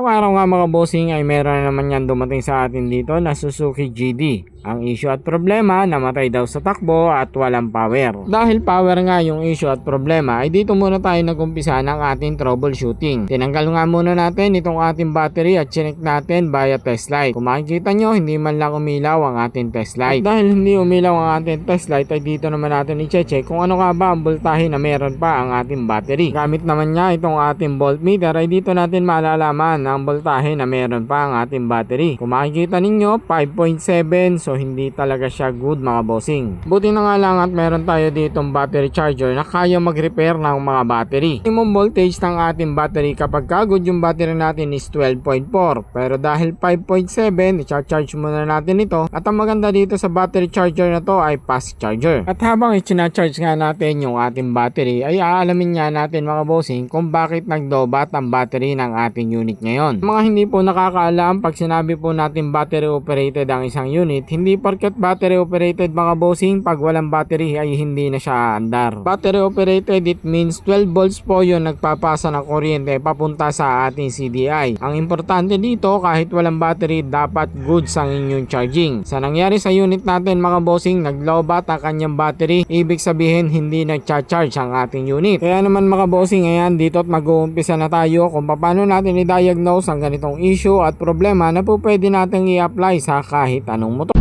Ngayong araw nga mga bossing ay meron na naman yan dumating sa atin dito na Suzuki GD. Ang issue at problema, namatay daw sa takbo at walang power. Dahil power nga yung issue at problema, ay dito muna tayo nagumpisa ng ating troubleshooting. Tinanggal nga muna natin itong ating battery at chinek natin via test light. Kung makikita nyo, hindi man lang umilaw ang ating test light. At dahil hindi umilaw ang ating test light, ay dito naman natin i-check kung ano nga ba ang voltahe na meron pa ang ating battery. Gamit naman niya itong ating voltmeter, ay dito natin malalaman ang voltahe na meron pa ang ating battery. Kung makikita ninyo, 5.7, so hindi talaga siya good mga bossing. Buti na nga lang at meron tayo ditong battery charger na kaya mag-repair ng mga battery. Minimum voltage ng ating battery kapag good yung battery natin is 12.4, pero dahil 5.7, i-charge muna natin ito. At ang maganda dito sa battery charger na to ay fast charger. At habang i-charge nga natin yung ating battery, ay aalamin nga natin mga bossing kung bakit nagdobat ang battery ng ating unit ngayon. Mga hindi po nakakaalam, pag sinabi po natin battery operated ang isang unit, hindi porket battery operated mga bossing, pag walang battery ay hindi na siya aandar. Battery operated, it means 12 volts po yung nagpapasa ng kuryente papunta sa ating CDI. Ang importante dito, kahit walang battery, dapat goods ang inyong charging. Sa nangyari sa unit natin mga bossing, naglobat ang kanyang battery, ibig sabihin hindi nagcha-charge ang ating unit. Kaya naman mga bossing, ayan dito at mag-uumpisa na tayo kung paano natin i-diagnose ang ganitong issue at problema na po pwede natin i-apply sa kahit anong motor.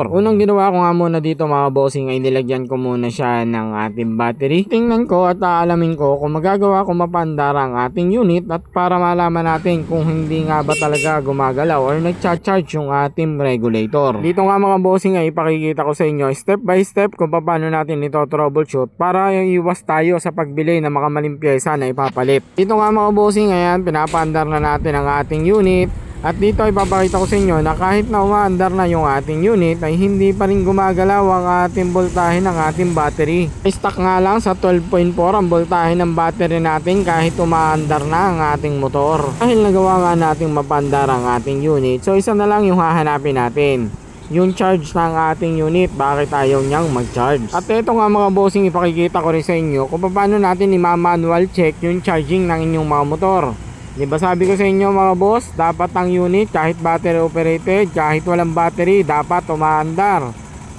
Unang ginawa ko nga muna dito mga bossing ay nilagyan ko muna siya ng ating battery. Tingnan ko at aalamin ko kung magagawa ko mapandar ang ating unit at para malaman natin kung hindi nga ba talaga gumagalaw or nagcha-charge yung ating regulator. Dito nga mga bossing ay ipakikita ko sa inyo step by step kung paano natin ito troubleshoot para iwas tayo sa pagbili ng mga maling pyesa na ipapalit. Dito nga mga bossing, ayan pinapandar na natin ang ating unit. At dito ay papakita ko sa inyo na kahit na umaandar na yung ating unit ay hindi pa rin gumagalaw ang ating voltahe ng ating battery. Stuck nga lang sa 12.4 ang voltahe ng battery natin kahit umaandar na ang ating motor. Dahil nagawa nga nating mapandar ang ating unit, so isa na lang yung hahanapin natin, yung charge ng ating unit, bakit ayaw niyang mag-charge. At ito nga mga bossing, ipakikita ko rin sa inyo kung paano natin i-manual check yung charging ng inyong mga motor. Diba sabi ko sa inyo mga boss, dapat ang unit kahit battery operated, kahit walang battery, dapat umaandar.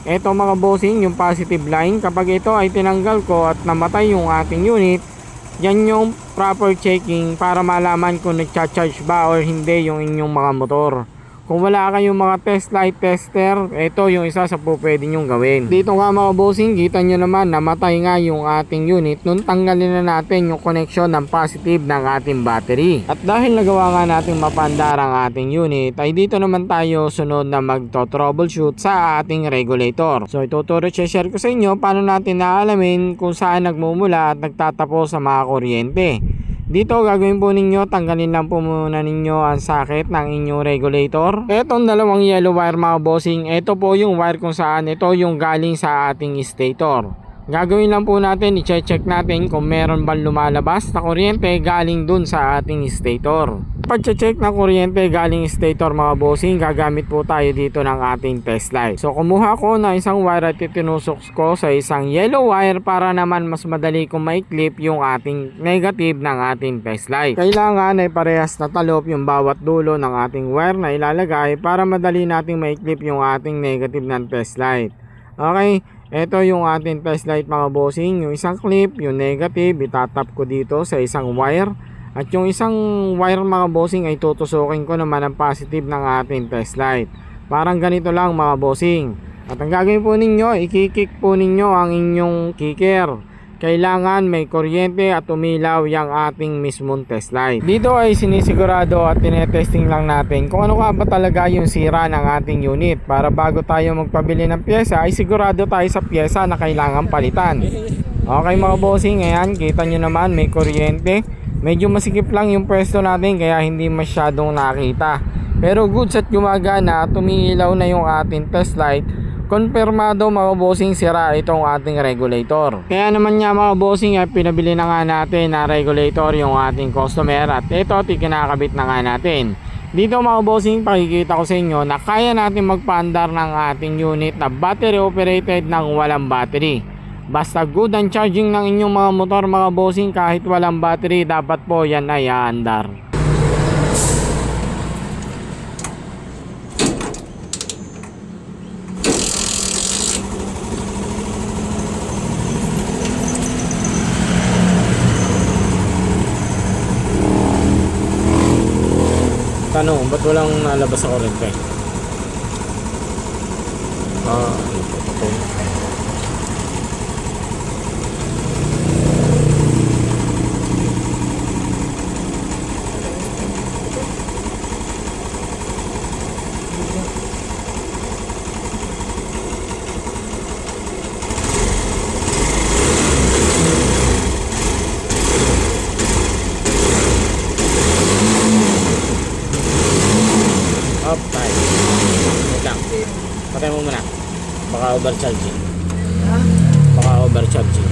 Ito mga bossing, yung positive line, kapag ito ay tinanggal ko at namatay yung ating unit, yan yung proper checking para malaman kung nagcha-charge ba or hindi yung inyong mga motor. Kung wala kayong mga test light tester, ito yung isa sa po pwede nyong gawin. Dito nga mga bossing, kita nyo naman namatay nga yung ating unit nung tanggalin na natin yung connection ng positive ng ating battery. At dahil nagawa nga natin mapandar ang ating unit, ay dito naman tayo sunod na magto-troubleshoot sa ating regulator. So ituturo share ko sa inyo paano natin naalamin kung saan nagmumula at nagtatapos sa mga kuryente. Dito gagawin po ninyo, tanggalin lang po muna ninyo ang socket ng inyong regulator. Etong dalawang yellow wire mga bossing, ito po yung wire kung saan ito yung galing sa ating stator. Gagawin lang po natin, i-check natin kung meron bang lumalabas na kuryente galing dun sa ating stator. Pag-check na kuryente galing stator mga bossing, gagamit po tayo dito ng ating test light. So kumuha ko na isang wire at itinusok ko sa isang yellow wire para naman mas madali kong maiklip yung ating negative ng ating test light. Kailangan ay parehas na talop yung bawat dulo ng ating wire na ilalagay para madali nating maiklip yung ating negative ng test light. Okay, ito yung ating test light mga bossing. Yung isang clip, yung negative, itatap ko dito sa isang wire. At yung isang wire mga bossing ay tutusukin ko naman ang positive ng ating test light. Parang ganito lang mga bossing. At ang gagawin po ninyo, ikikik po ninyo ang inyong kicker. Kailangan may kuryente at umilaw yung ating mismong test light. Dito ay sinisigurado at tinetesting lang natin kung ano nga ba talaga yung sira ng ating unit. Para bago tayo magpabili ng pyesa ay sigurado tayo sa pyesa na kailangan palitan. Okay mga bossing, ayan kita nyo naman may kuryente. Medyo masikip lang yung pwesto natin kaya hindi masyadong nakita. Pero goods at gumagana, tumiilaw na yung ating test light. Konfirmado mga bossing, sira itong ating regulator. Kaya naman nga mga bossing ay pinabili na nga natin na regulator yung ating customer. At ito kinakabit na nga natin. Dito mga bossing, pakikita ko sa inyo na kaya natin magpaandar ng ating unit na battery operated ng walang battery. Basta good ang charging ng inyong mga motor mga bossing, kahit walang battery, dapat po yan ay aandar. Tanong, ba't walang nalabas sa kurente? Ito. Off time. Wait lang. Patay mo muna. Baka overcharging. Baka overcharging.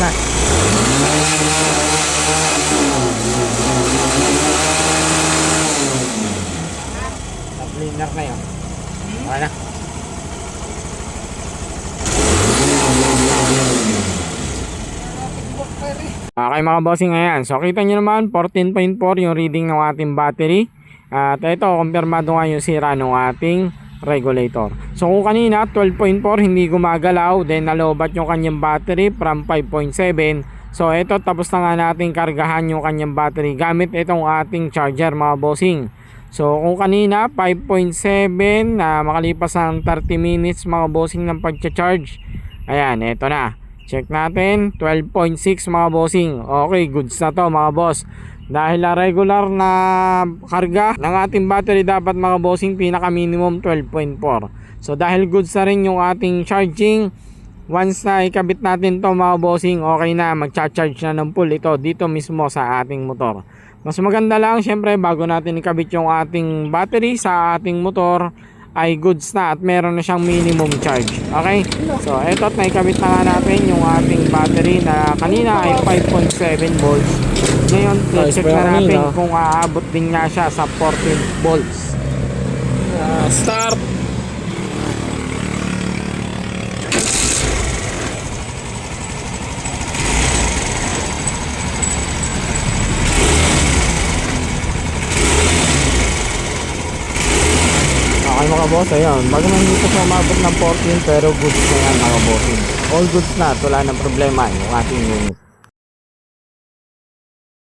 Start. Cleaner na yun. Okay na. Okay mga bossing, ayan. So kita nyo naman 14.4 yung reading ng ating battery. At ito, kumpirmado nga yung sira ng ating regulator. So kung kanina 12.4 hindi gumagalaw, then nalobat yung kanyang battery from 5.7. So ito, tapos na nga natin kargahan yung kanyang battery gamit itong ating charger mga bossing. So kung kanina 5.7 na makalipas ng 30 minutes mga bossing ng pagcha-charge, ayan, ito na. Check natin, 12.6 mga bossing. Okay, goods na to mga boss. Dahil regular na karga ng ating battery, dapat mga bossing pinaka minimum 12.4. So dahil goods na rin yung ating charging, once na ikabit natin to mga bossing, okay na, magcha-charge na ng full ito dito mismo sa ating motor. Mas maganda lang syempre bago natin ikabit yung ating battery sa ating motor ay goods na at meron na siyang minimum charge. Okay? So ito at naikabit na nga natin yung ating battery na kanina ay 5.7 volts. Ngayon check na natin kung aabot din nga siya sa 14 volts. Start. Okay mga boss, ayun. Bago man dito sa umabot ng 14 pero goods na yan mga bossing. All goods na, wala ng problema yung ating unit.